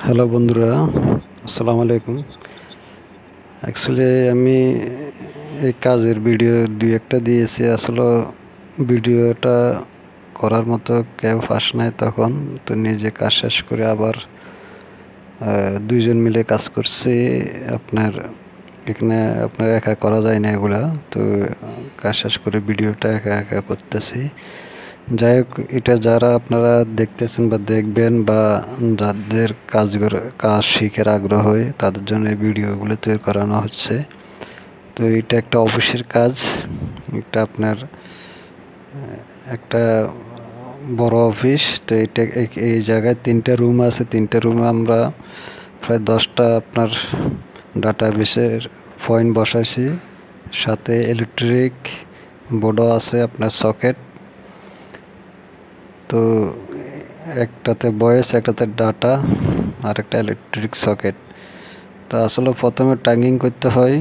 Hello বন্ধুরা, আসসালামু আলাইকুম। অ্যাকচুয়ালি আমি এই কাজের ভিডিও দুই একটা দিয়েছি। আসলে ভিডিওটা করার মতো কেউ ফাঁস নাই তখন, তো নিজে কাজ শেষ করে আবার দুইজন মিলে কাজ করছি। আপনার এখানে আপনার একা করা যায় না এগুলা, তো কাজ শেষ করে ভিডিওটা একা একা করতেছি। যাই হোক, এটা যারা আপনারা দেখতেছেন বা দেখবেন বা যাদের কাজ শিখার আগ্রহ হয় তাদের জন্য এই ভিডিওগুলো তৈরি করানো হচ্ছে। তো এটা একটা অফিসের কাজ, এটা আপনার একটা বড় অফিস। তো এটা এই জায়গায় 3টা রুম আছে। 3টা রুমে আমরা প্রায় 10টা আপনার ডাটাবেসের পয়েন্ট বসাইছি, সাথে ইলেকট্রিক বোর্ডও আছে, আপনার সকেট। তো একটাতে ভয়েস, একটাতে ডাটা, আর একটা ইলেকট্রিক সকেট। তো আসলে প্রথমে টাঙ্গিং করতে হয়,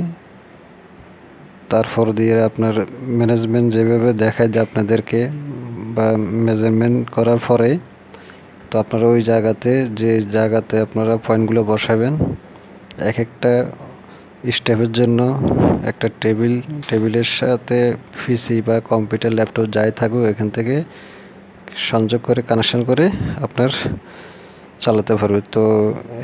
তারপর দিয়ে আপনার ম্যানেজমেন্ট যেভাবে দেখায় দেয় আপনাদেরকে, বা মেজারমেন্ট করার পরে তো আপনারা ওই জায়গাতে আপনারা পয়েন্টগুলো বসাবেন। এক একটা স্টেপের জন্য একটা টেবিলের সাথে পিসি বা কম্পিউটার, ল্যাপটপ যাই থাকুক, এখান থেকে সংযোগ করে কানেকশন করে আপনার চালাতে পারবে। তো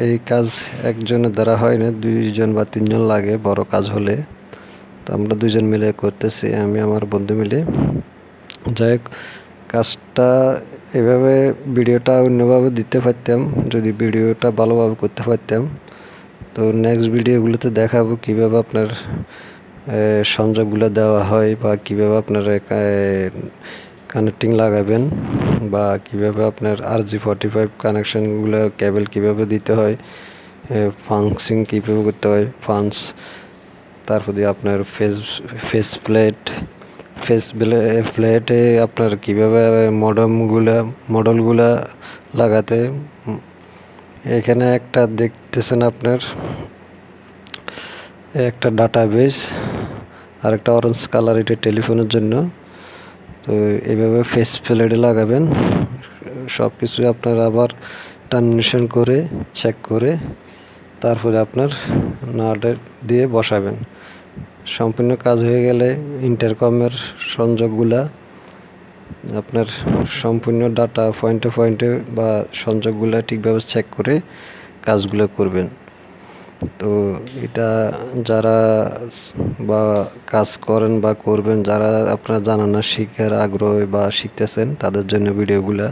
এই কাজ একজনের দ্বারা হয় না, 2জন বা 3জন লাগে বড় কাজ হলে। তো আমরা 2জন মিলে করতেছি, আমি আমার বন্ধু মিলে। যাই হোক, কাজটা এভাবে ভিডিওটা অন্যভাবে দিতে পারতাম যদি ভিডিওটা ভালোভাবে করতে পারতাম। তো নেক্সট ভিডিওগুলোতে দেখাবো কীভাবে আপনার সংযোগগুলো দেওয়া হয়, বা কীভাবে আপনার কানেক্টিং লাগাবেন, বা কীভাবে আপনার RJ45 কানেকশানগুলো কেবল কীভাবে দিতে হয়, ফাংশিং কীভাবে করতে হয়, তারপর দিয়ে আপনার ফেস প্লেটে আপনার কীভাবে মডেলগুলা লাগাতে। এখানে একটা দেখতেছেন আপনার একটা ডাটাবেস, আর একটা অরেঞ্জ কালার, এটা টেলিফোনের জন্য। তো এইভাবে ফেস প্লেটে লাগাবেন। সব কিছু আপনার আবার টার্মিনেশন করে চেক করে তারপরে আপনার নাট দিয়ে বসাবেন। সম্পূর্ণ কাজ হয়ে গেলে ইন্টারকমের সংযোগগুলা আপনার সম্পূর্ণ ডাটা পয়েন্টে বা সংযোগগুলা ঠিকভাবে চেক করে কাজগুলো করবেন। তো এটা যারা বা কাজ করেন বা করবেন, যারা আপনারা জানেন না, শিখার আগ্রহ বা শিখতেছেন, তাদের জন্য ভিডিওগুলা।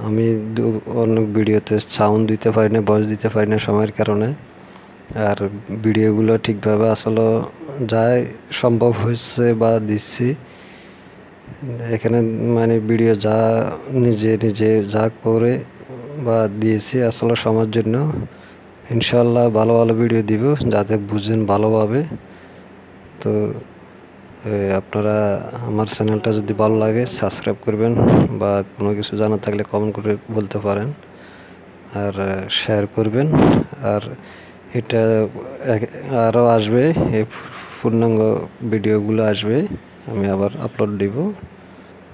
আমি অনেক ভিডিওতে সাউন্ড দিতে পারি না, ভয়েস দিতে পারি না সময়ের কারণে। আর ভিডিওগুলো ঠিকভাবে আসলে যাই সম্ভব হয়েছে বা দিচ্ছি। এখানে মানে ভিডিও যা নিজে যা করে বা দিয়েছি আসলে সবার জন্য। ইনশাল্লাহ ভালো ভিডিও দিব যাতে বুঝেন ভালোভাবে। তো আপনারা আমার চ্যানেলটা যদি ভালো লাগে সাবস্ক্রাইব করবেন, বা কোনো কিছু জানা থাকলে কমেন্ট করে বলতে পারেন, আর শেয়ার করবেন। আর এটা আরও আসবে, এই পূর্ণাঙ্গ ভিডিওগুলো আসবে, আমি আবার আপলোড দিব।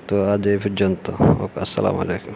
তো আজ এই পর্যন্ত। ওকে, আসসালামু আলাইকুম।